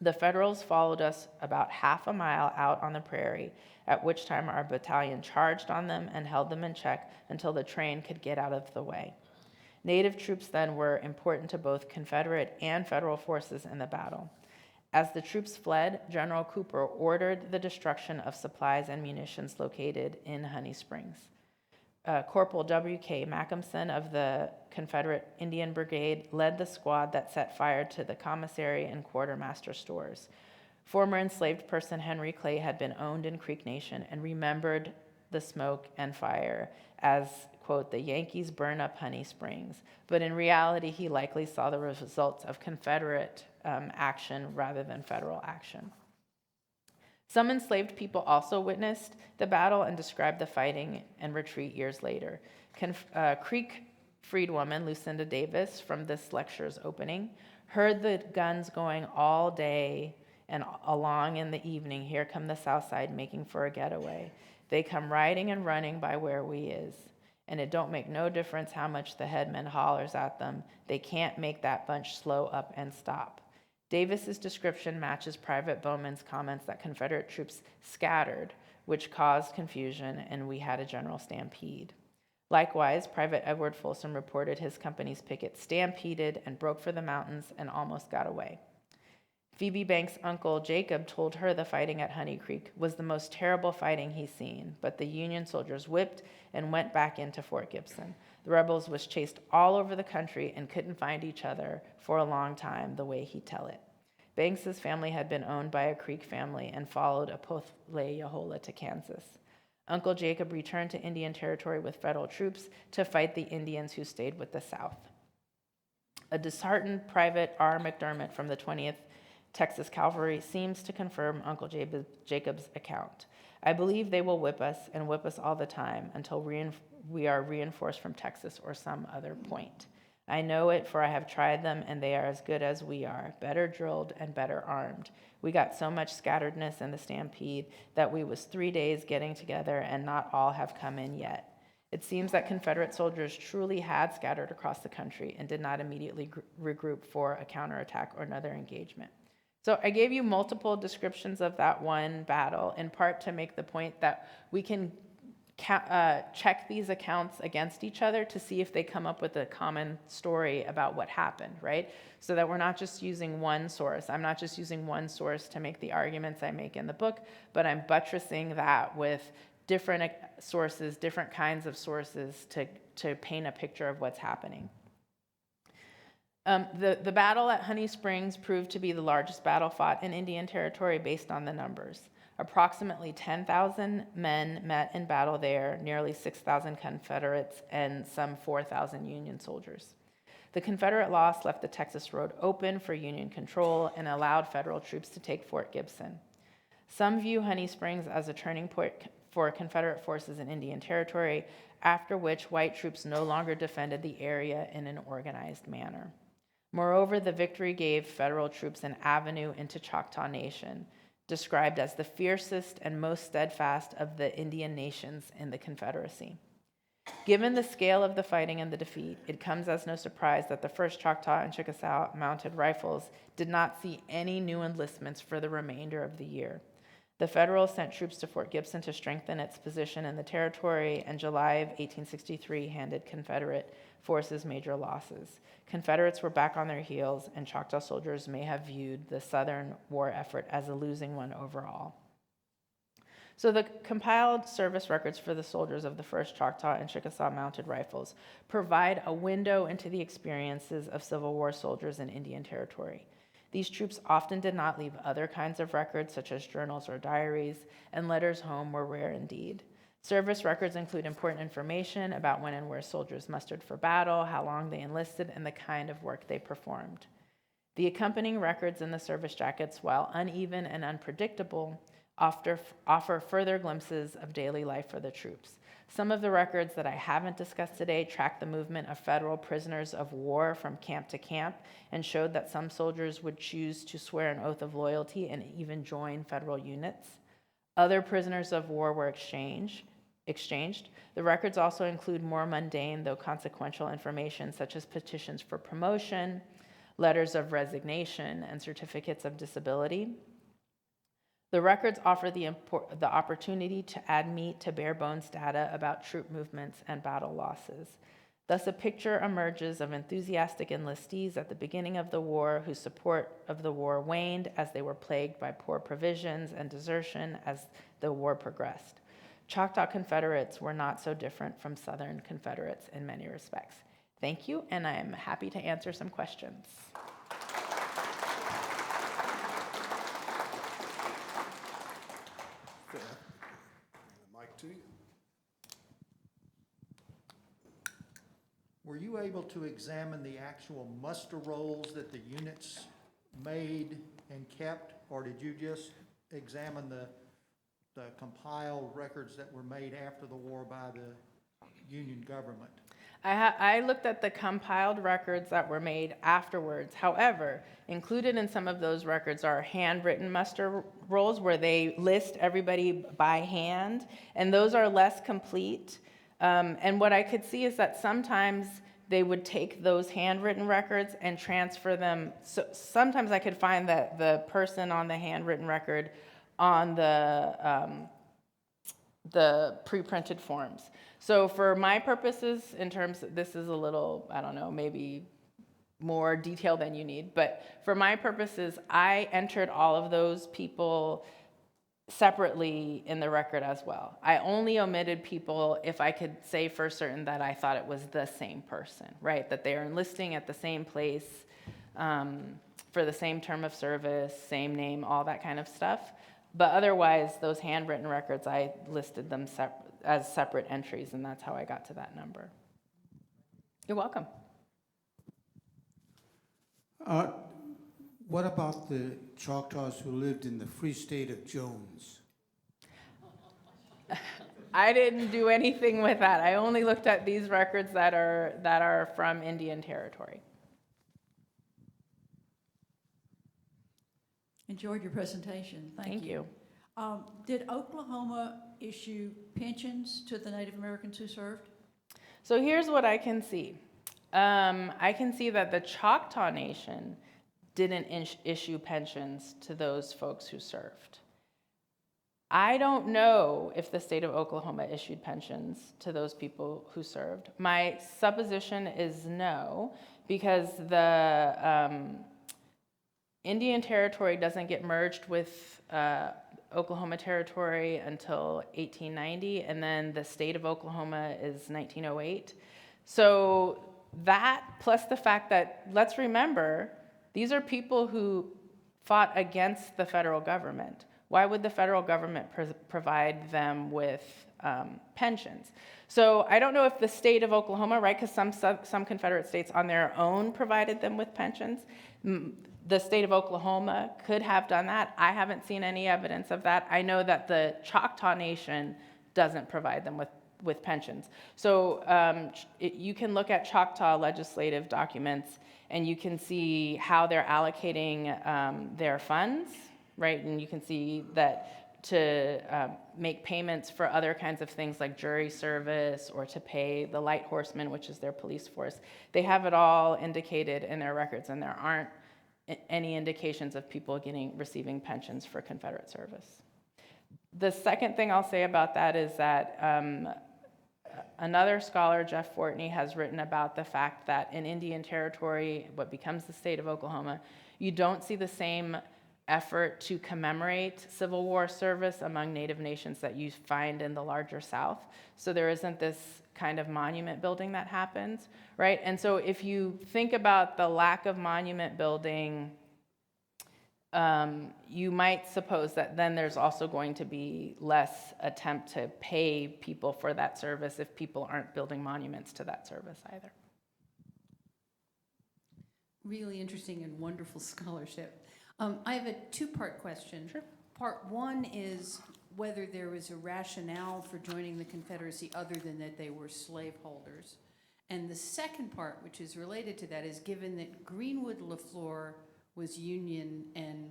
"The Federals followed us about half a mile out on the prairie, at which time our battalion charged on them and held them in check until the train could get out of the way." Native troops then were important to both Confederate and Federal forces in the battle. As the troops fled, General Cooper ordered the destruction of supplies and munitions located in Honey Springs. Corporal W.K. Macomson of the Confederate Indian Brigade led the squad that set fire to the commissary and quartermaster stores. Former enslaved person Henry Clay had been owned in Creek Nation and remembered the smoke and fire as, quote, "the Yankees burn up Honey Springs." But in reality, he likely saw the results of Confederate action rather than Federal action. Some enslaved people also witnessed the battle and described the fighting and retreat years later. Creek freedwoman Lucinda Davis, from this lecture's opening, heard the guns going all day and along in the evening. Here come the South Side making for a getaway. They come riding and running by where we is. And it don't make no difference how much the headman hollers at them. They can't make that bunch slow up and stop. Davis's description matches Private Bowman's comments that Confederate troops scattered, which caused confusion, and we had a general stampede. Likewise, Private Edward Folsom reported his company's pickets stampeded and broke for the mountains and almost got away. Phoebe Banks' uncle Jacob told her the fighting at Honey Creek was the most terrible fighting he's seen, but the Union soldiers whipped and went back into Fort Gibson. The rebels was chased all over the country and couldn't find each other for a long time, the way he'd tell it. Banks's family had been owned by a Creek family and followed Opothle Yahola to Kansas. Uncle Jacob returned to Indian Territory with Federal troops to fight the Indians who stayed with the South. A disheartened Private R. McDermott from the 20th Texas Cavalry seems to confirm Uncle Jacob's account. "I believe they will whip us and whip us all the time until we are reinforced from Texas or some other point. I know it, for I have tried them, and they are as good as we are, better drilled and better armed. We got so much scatteredness in the stampede that we was 3 days getting together, and not all have come in yet." It seems that Confederate soldiers truly had scattered across the country and did not immediately regroup for a counterattack or another engagement. So I gave you multiple descriptions of that one battle, in part to make the point that we can check these accounts against each other to see if they come up with a common story about what happened, right? So that we're not just using one source. I'm not just using one source to make the arguments I make in the book, but I'm buttressing that with different sources, different kinds of sources to paint a picture of what's happening. The battle at Honey Springs proved to be the largest battle fought in Indian Territory based on the numbers. Approximately 10,000 men met in battle there, nearly 6,000 Confederates, and some 4,000 Union soldiers. The Confederate loss left the Texas road open for Union control and allowed Federal troops to take Fort Gibson. Some view Honey Springs as a turning point for Confederate forces in Indian Territory, after which white troops no longer defended the area in an organized manner. Moreover, the victory gave Federal troops an avenue into Choctaw Nation, described as the fiercest and most steadfast of the Indian nations in the Confederacy. Given the scale of the fighting and the defeat, it comes as no surprise that the 1st Choctaw and Chickasaw Mounted Rifles did not see any new enlistments for the remainder of the year. The Federals sent troops to Fort Gibson to strengthen its position in the territory, and July of 1863 handed Confederate forces major losses. Confederates were back on their heels, and Choctaw soldiers may have viewed the Southern war effort as a losing one overall. So the compiled service records for the soldiers of the 1st Choctaw and Chickasaw Mounted Rifles provide a window into the experiences of Civil War soldiers in Indian Territory. These troops often did not leave other kinds of records, such as journals or diaries, and letters home were rare indeed. Service records include important information about when and where soldiers mustered for battle, how long they enlisted, and the kind of work they performed. The accompanying records in the service jackets, while uneven and unpredictable, offer further glimpses of daily life for the troops. Some of the records that I haven't discussed today track the movement of federal prisoners of war from camp to camp and showed that some soldiers would choose to swear an oath of loyalty and even join federal units. Other prisoners of war were exchanged. The records also include more mundane, though consequential information, such as petitions for promotion, letters of resignation, and certificates of disability. The records offer the opportunity to add meat to bare bones data about troop movements and battle losses. Thus, a picture emerges of enthusiastic enlistees at the beginning of the war whose support of the war waned as they were plagued by poor provisions and desertion as the war progressed. Choctaw Confederates were not so different from Southern Confederates in many respects. Thank you, and I am happy to answer some questions. Mike to you. Were you able to examine the actual muster rolls that the units made and kept, or did you just examine the compiled records that were made after the war by the Union government? I looked at the compiled records that were made afterwards. However, included in some of those records are handwritten muster rolls where they list everybody by hand, and those are less complete. And what I could see is that sometimes they would take those handwritten records and transfer them. So sometimes I could find that the person on the handwritten record on the pre-printed forms. So for my purposes, in terms of, this is a little, I don't know, maybe more detail than you need, but for my purposes, I entered all of those people separately in the record as well. I only omitted people if I could say for certain that I thought it was the same person, right? That they are enlisting at the same place, for the same term of service, same name, all that kind of stuff. But otherwise, those handwritten records, I listed them as separate entries, and that's how I got to that number. You're welcome. What about the Choctaws who lived in the Free State of Jones? I didn't do anything with that. I only looked at these records that are from Indian Territory. Enjoyed your presentation. Thank you. Did Oklahoma issue pensions to the Native Americans who served? So here's what I can see. I can see that the Choctaw Nation didn't issue pensions to those folks who served. I don't know if the state of Oklahoma issued pensions to those people who served. My supposition is no, because the Indian Territory doesn't get merged with Oklahoma Territory until 1890, and then the state of Oklahoma is 1908. So that, plus the fact that, let's remember, these are people who fought against the federal government. Why would the federal government provide them with pensions? So I don't know if the state of Oklahoma, right, because some Confederate states on their own provided them with pensions. The state of Oklahoma could have done that. I haven't seen any evidence of that. I know that the Choctaw Nation doesn't provide them with pensions. So you can look at Choctaw legislative documents and you can see how they're allocating their funds, right? And you can see that to make payments for other kinds of things like jury service or to pay the light horsemen, which is their police force. They have it all indicated in their records, and there aren't any indications of people receiving pensions for Confederate service. The second thing I'll say about that is that another scholar, Jeff Fortney, has written about the fact that in Indian Territory, what becomes the state of Oklahoma, you don't see the same effort to commemorate Civil War service among Native nations that you find in the larger South. So there isn't this kind of monument building that happens, right? And so if you think about the lack of monument building, you might suppose that then there's also going to be less attempt to pay people for that service if people aren't building monuments to that service either. Really interesting and wonderful scholarship. I have a two-part question. Sure. Part one is whether there was a rationale for joining the Confederacy other than that they were slaveholders. And the second part, which is related to that, is given that Greenwood LaFleur was Union and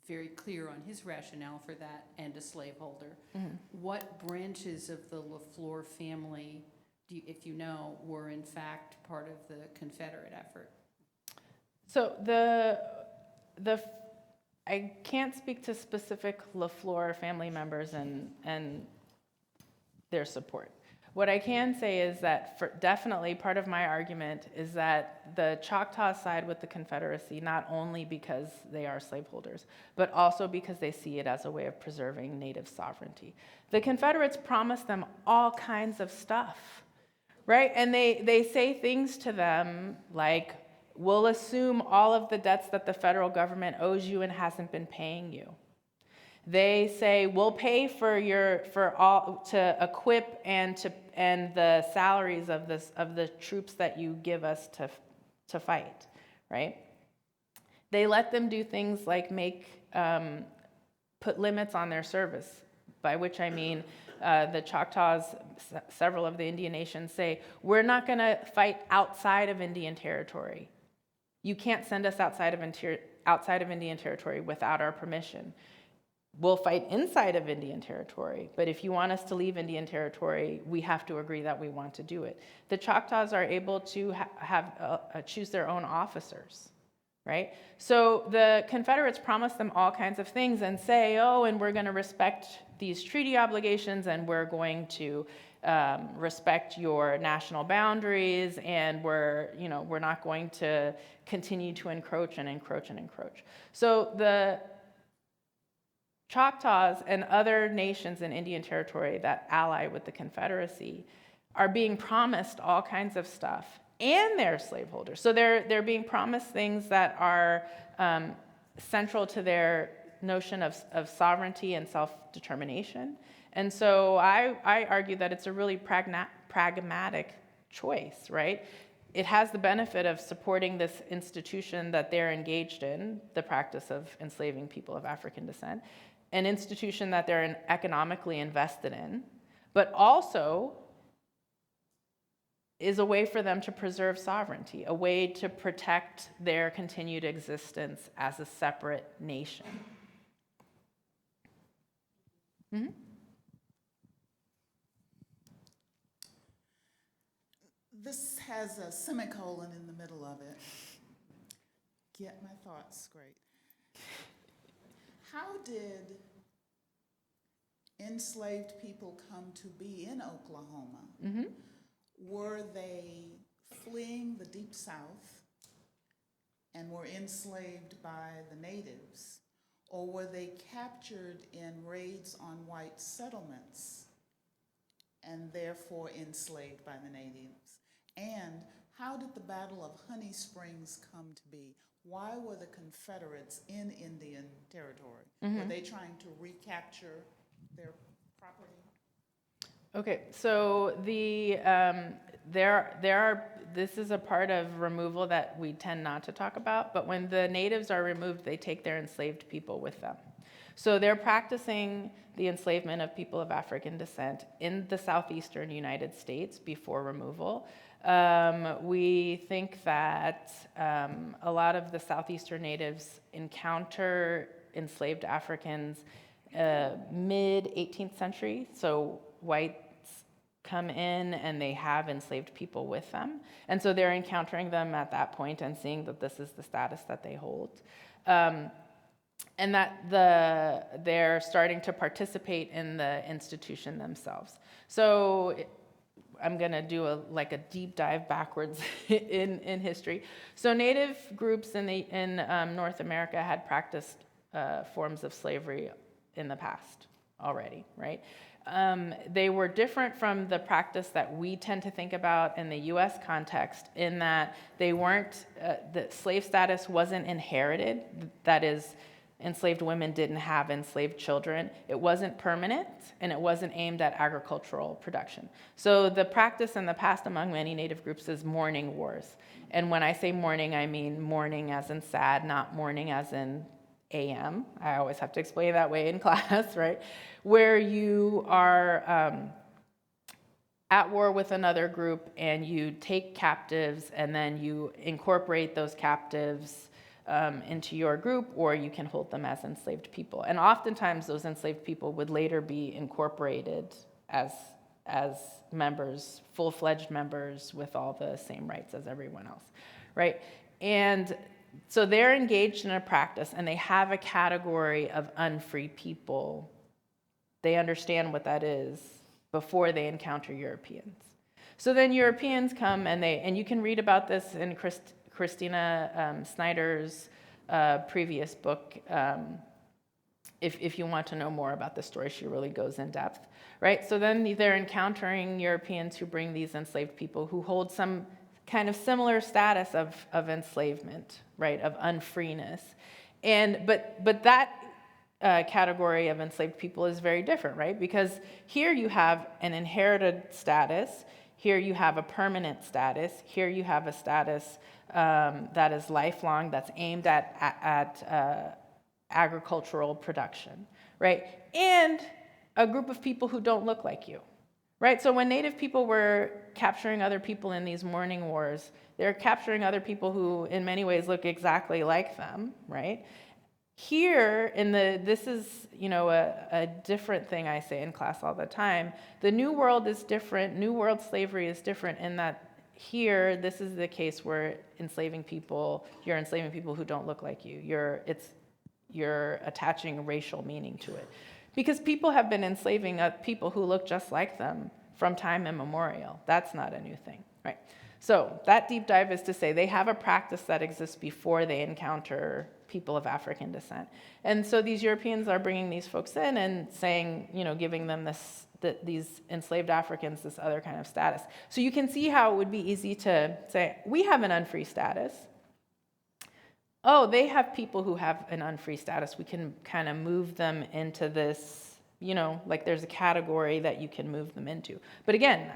very clear on his rationale for that and a slaveholder, what branches of the LaFleur family, if you know, were in fact part of the Confederate effort? So I can't speak to specific LaFleur family members and their support. What I can say is that definitely part of my argument is that the Choctaw side with the Confederacy, not only because they are slaveholders, but also because they see it as a way of preserving Native sovereignty. The Confederates promised them all kinds of stuff, right? And they say things to them like, we'll assume all of the debts that the federal government owes you and hasn't been paying you. They say, we'll pay to equip and the salaries of the troops that you give us to fight, right? They let them do things like put limits on their service, by which I mean the Choctaws, several of the Indian nations say, we're not going to fight outside of Indian Territory. You can't send us outside of Indian Territory without our permission. We'll fight inside of Indian Territory, but if you want us to leave Indian Territory, we have to agree that we want to do it. The Choctaws are able to choose their own officers, right? So the Confederates promise them all kinds of things and say, oh, and we're going to respect these treaty obligations, and we're going to respect your national boundaries, and we're not going to continue to encroach. So the Choctaws and other nations in Indian Territory that ally with the Confederacy are being promised all kinds of stuff, and they're slaveholders. So they're being promised things that are central to their notion of sovereignty and self-determination. And so I argue that it's a really pragmatic choice, right? It has the benefit of supporting this institution that they're engaged in, the practice of enslaving people of African descent, an institution that they're economically invested in, but also is a way for them to preserve sovereignty, a way to protect their continued existence as a separate nation. Mm-hmm. This has a semicolon in the middle of it. Get my thoughts straight. How did enslaved people come to be in Oklahoma? Mm-hmm. Were they fleeing the Deep South and were enslaved by the natives? Or were they captured in raids on white settlements and therefore enslaved by the natives? And how did the Battle of Honey Springs come to be? Why were the Confederates in Indian Territory? Mm-hmm. Were they trying to recapture their property? Okay, so this is a part of removal that we tend not to talk about, but when the natives are removed, they take their enslaved people with them. So they're practicing the enslavement of people of African descent in the southeastern United States before removal. We think that a lot of the southeastern natives encounter enslaved Africans mid-18th century, so whites come in and they have enslaved people with them. And so they're encountering them at that point and seeing that this is the status that they hold. and that they're starting to participate in the institution themselves. So I'm going to do a deep dive backwards in history. So Native groups in North America had practiced forms of slavery in the past already, right? They were different from the practice that we tend to think about in the U.S. context, in that they weren't, the slave status wasn't inherited. That is, enslaved women didn't have enslaved children. It wasn't permanent, and it wasn't aimed at agricultural production. So the practice in the past among many Native groups is mourning wars. And when I say mourning, I mean mourning as in sad, not mourning as in AM. I always have to explain that way in class, right? Where you are at war with another group and you take captives and then you incorporate those captives into your group, or you can hold them as enslaved people. And oftentimes those enslaved people would later be incorporated as members, full-fledged members with all the same rights as everyone else, right? And so they're engaged in a practice, and they have a category of unfree people. They understand what that is before they encounter Europeans. So then Europeans come, and you can read about this in Christina Snyder's previous book. If you want to know more about the story, she really goes in depth, right? So then they're encountering Europeans who bring these enslaved people who hold some kind of similar status of enslavement, right, of unfreeness. But that category of enslaved people is very different, right? Because here you have an inherited status, here you have a permanent status, here you have a status that is lifelong, that's aimed at agricultural production, right? And a group of people who don't look like you, right? So when Native people were capturing other people in these mourning wars, they're capturing other people who in many ways look exactly like them, right? Here, this is, a different thing I say in class all the time. The New World is different. New World slavery is different in that here, this is the case where you're enslaving people who don't look like you. You're attaching racial meaning to it. Because people have been enslaving people who look just like them from time immemorial. That's not a new thing, right? So that deep dive is to say they have a practice that exists before they encounter people of African descent. And so these Europeans are bringing these folks in and saying, giving them these enslaved Africans this other kind of status. So you can see how it would be easy to say, we have an unfree status. Oh, they have people who have an unfree status. We can kind of move them into this, there's a category that you can move them into. But again,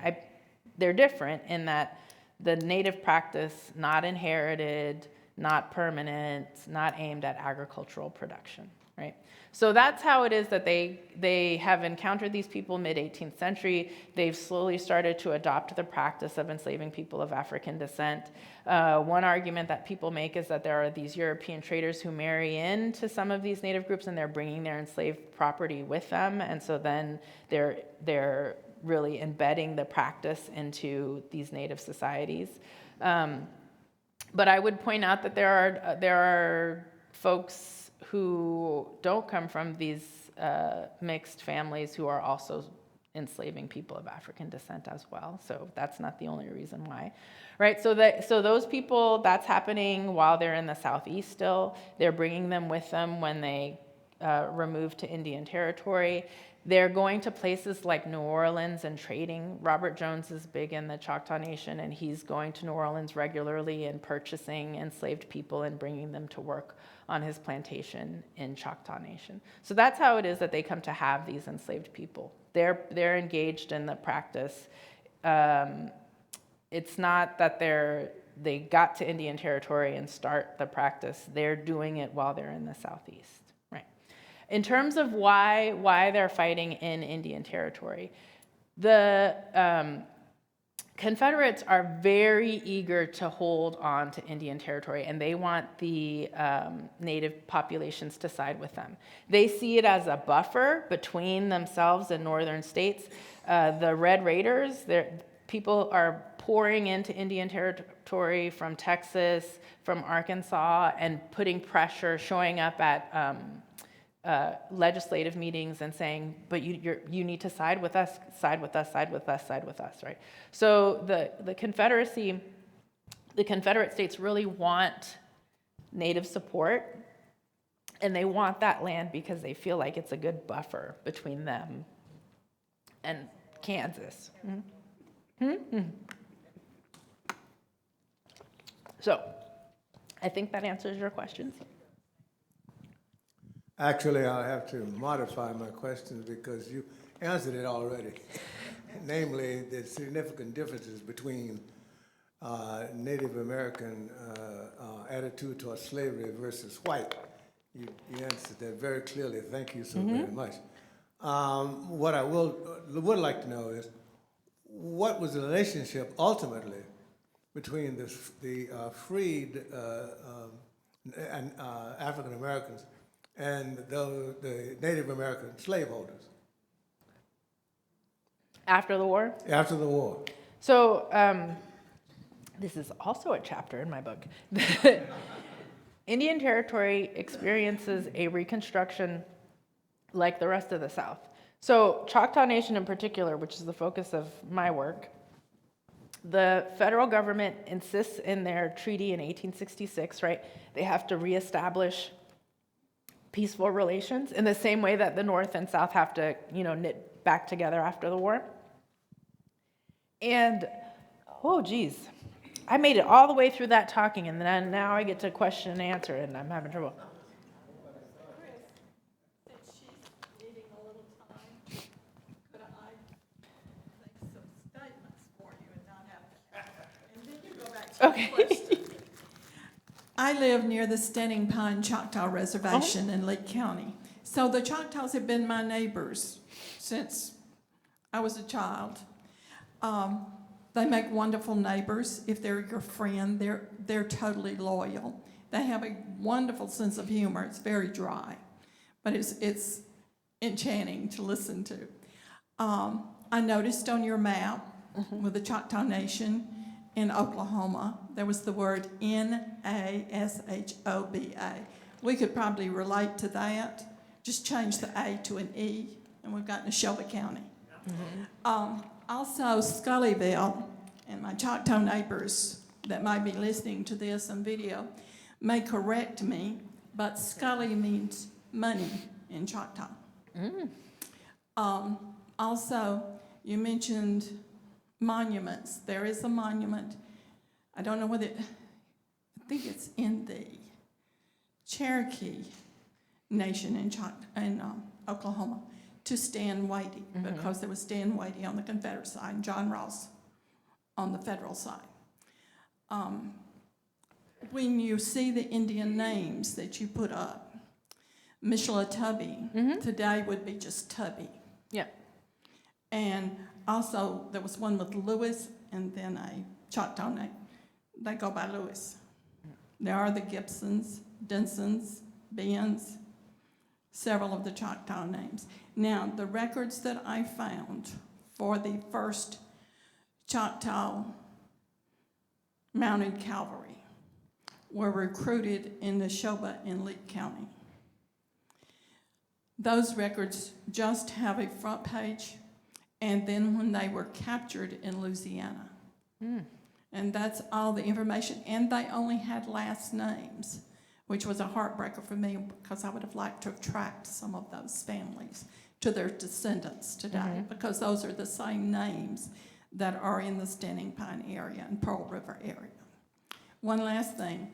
they're different in that the Native practice, not inherited, not permanent, not aimed at agricultural production, right? So that's how it is that they have encountered these people mid-18th century. They've slowly started to adopt the practice of enslaving people of African descent. One argument that people make is that there are these European traders who marry into some of these Native groups and they're bringing their enslaved property with them. And so then they're really embedding the practice into these Native societies. But I would point out that there are folks who don't come from these mixed families who are also enslaving people of African descent as well. So that's not the only reason why, right? So those people, that's happening while they're in the Southeast still. They're bringing them with them when they remove to Indian Territory. They're going to places like New Orleans and trading. Robert Jones is big in the Choctaw Nation, and he's going to New Orleans regularly and purchasing enslaved people and bringing them to work on his plantation in Choctaw Nation. So that's how it is that they come to have these enslaved people. They're engaged in the practice. It's not that they got to Indian Territory and start the practice. They're doing it while they're in the Southeast. In terms of why they're fighting in Indian Territory, the Confederates are very eager to hold on to Indian Territory, and they want the Native populations to side with them. They see it as a buffer between themselves and northern states. The Red Raiders, people are pouring into Indian Territory from Texas, from Arkansas, and putting pressure, showing up at legislative meetings and saying, but you need to side with us, side with us, side with us, side with us, right? So the Confederacy, the Confederate States really want Native support, and they want that land because they feel like it's a good buffer between them and Kansas. So I think that answers your questions. Actually, I'll have to modify my questions because you answered it already. Namely, the significant differences between Native American attitude toward slavery versus white. You answered that very clearly. Thank you so very much. What I would like to know is, what was the relationship ultimately between the freed and African Americans and the Native American slaveholders? After the war? After the war. So this is also a chapter in my book. Indian Territory experiences a reconstruction like the rest of the South. So Choctaw Nation in particular, which is the focus of my work, the federal government insists in their treaty in 1866, right? They have to reestablish peaceful relations in the same way that the North and South have to, knit back together after the war. And, oh geez, I made it all the way through that talking, and then now I get to question and answer, and I'm having trouble. Since she's needing a little time, could I make some statements for you and not have to, and then you go back to Okay. the question. I live near the Standing Pine Choctaw Reservation in Lake County. So the Choctaws have been my neighbors since I was a child. They make wonderful neighbors. If they're your friend, they're totally loyal. They have a wonderful sense of humor. It's very dry, but it's enchanting to listen to. I noticed on your map with the Choctaw Nation in Oklahoma, there was the word Nashoba. We could probably relate to that. Just change the A to an E, and we've got Neshoba County. Also, Scullyville, and my Choctaw neighbors that might be listening to this on video may correct me, but Scully means money in Choctaw. Also, you mentioned monuments. There is a monument. I don't know whether I think it's in the Cherokee Nation in Oklahoma, to Stan Wadey, because there was Stan Wadey on the Confederate side and John Ross on the federal side. When you see the Indian names that you put up, Mishla Tubby, today would be just Tubby. Yeah. And also, there was one with Lewis and then a Choctaw name. They go by Lewis. There are the Gibsons, Densons, Bens, several of the Choctaw names. Now, the records that I found for the first Choctaw Mounted Cavalry were recruited in Neshoba in Lake County. Those records just have a front page, and then when they were captured in Louisiana. And that's all the information, and they only had last names, which was a heartbreaker for me because I would have liked to have tracked some of those families to their descendants today, because those are the same names that are in the Standing Pine area and Pearl River area. One last thing.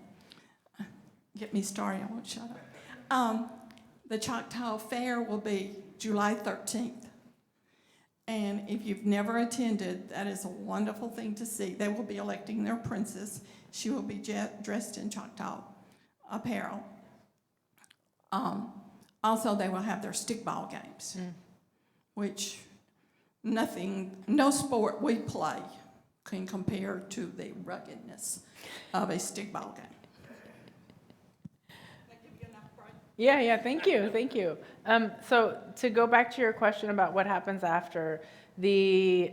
Get me started, I won't shut up. The Choctaw Fair will be July 13th. And if you've never attended, that is a wonderful thing to see. They will be electing their princess. She will be dressed in Choctaw apparel. Also, they will have their stickball games, which no sport we play can compare to the ruggedness of a stickball game. Yeah, thank you. So to go back to your question about what happens after, the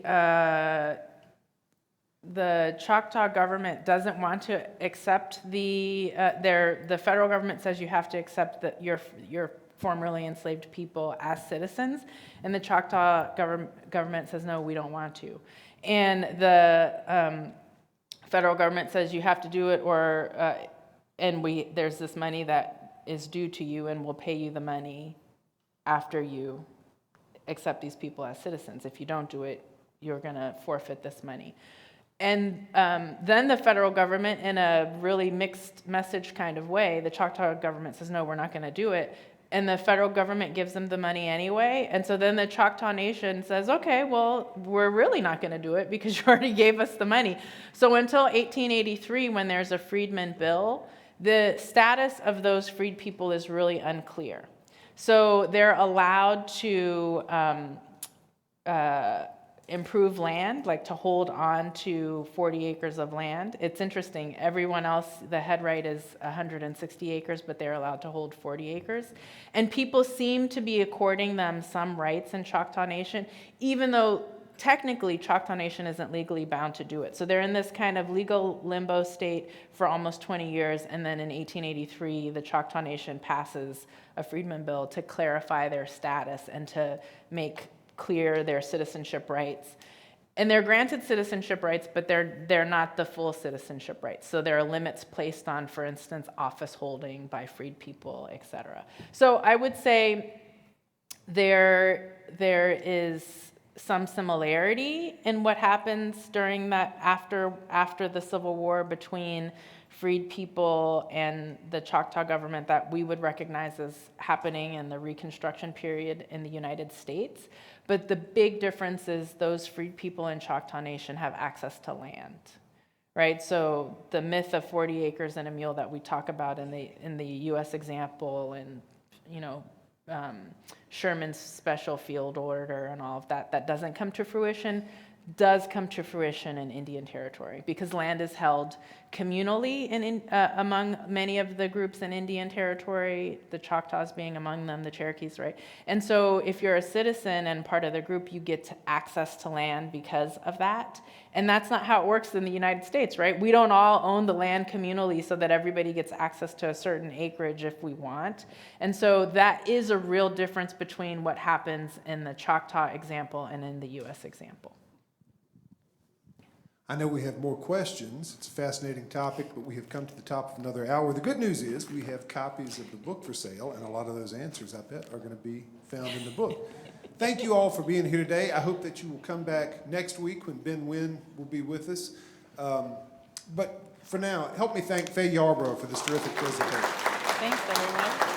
the Choctaw government doesn't want to accept the federal government says you have to accept that your formerly enslaved people as citizens, and the Choctaw government says no, we don't want to, and the federal government says you have to do it, or there's this money that is due to you, and we'll pay you the money after you accept these people as citizens. If you don't do it, you're going to forfeit this money. And then the federal government, in a really mixed message kind of way, the Choctaw government says, no, we're not going to do it. And the federal government gives them the money anyway. And so then the Choctaw Nation says, okay, well, we're really not going to do it because you already gave us the money. So until 1883, when there's a freedmen bill, the status of those freed people is really unclear. So they're allowed to improve land, like to hold on to 40 acres of land. It's interesting, everyone else, the head right is 160 acres, but they're allowed to hold 40 acres. And people seem to be according them some rights in Choctaw Nation, even though technically Choctaw Nation isn't legally bound to do it. So they're in this kind of legal limbo state for almost 20 years, and then in 1883, the Choctaw Nation passes a freedmen bill to clarify their status and to make clear their citizenship rights. And they're granted citizenship rights, but they're not the full citizenship rights. So there are limits placed on, for instance, office holding by freed people, et cetera. So I would say there is some similarity in what happens during that after the Civil War between freed people and the Choctaw government that we would recognize as happening in the Reconstruction period in the United States. But the big difference is those freed people in Choctaw Nation have access to land, right? So the myth of 40 acres and a mule that we talk about in the U.S. example, and Sherman's special field order and all of that doesn't come to fruition, does come to fruition in Indian Territory, because land is held communally among many of the groups in Indian Territory, the Choctaws being among them, the Cherokees, right? And so if you're a citizen and part of the group, you get access to land because of that. And that's not how it works in the United States, right? We don't all own the land communally so that everybody gets access to a certain acreage if we want. And so that is a real difference between what happens in the Choctaw example and in the U.S. example. I know we have more questions. It's a fascinating topic, but we have come to the top of another hour. The good news is we have copies of the book for sale, and a lot of those answers, I bet, are going to be found in the book. Thank you all for being here today. I hope that you will come back next week when Ben Wynn will be with us. But for now, help me thank Fay Yarbrough for this terrific presentation. Thanks, everyone.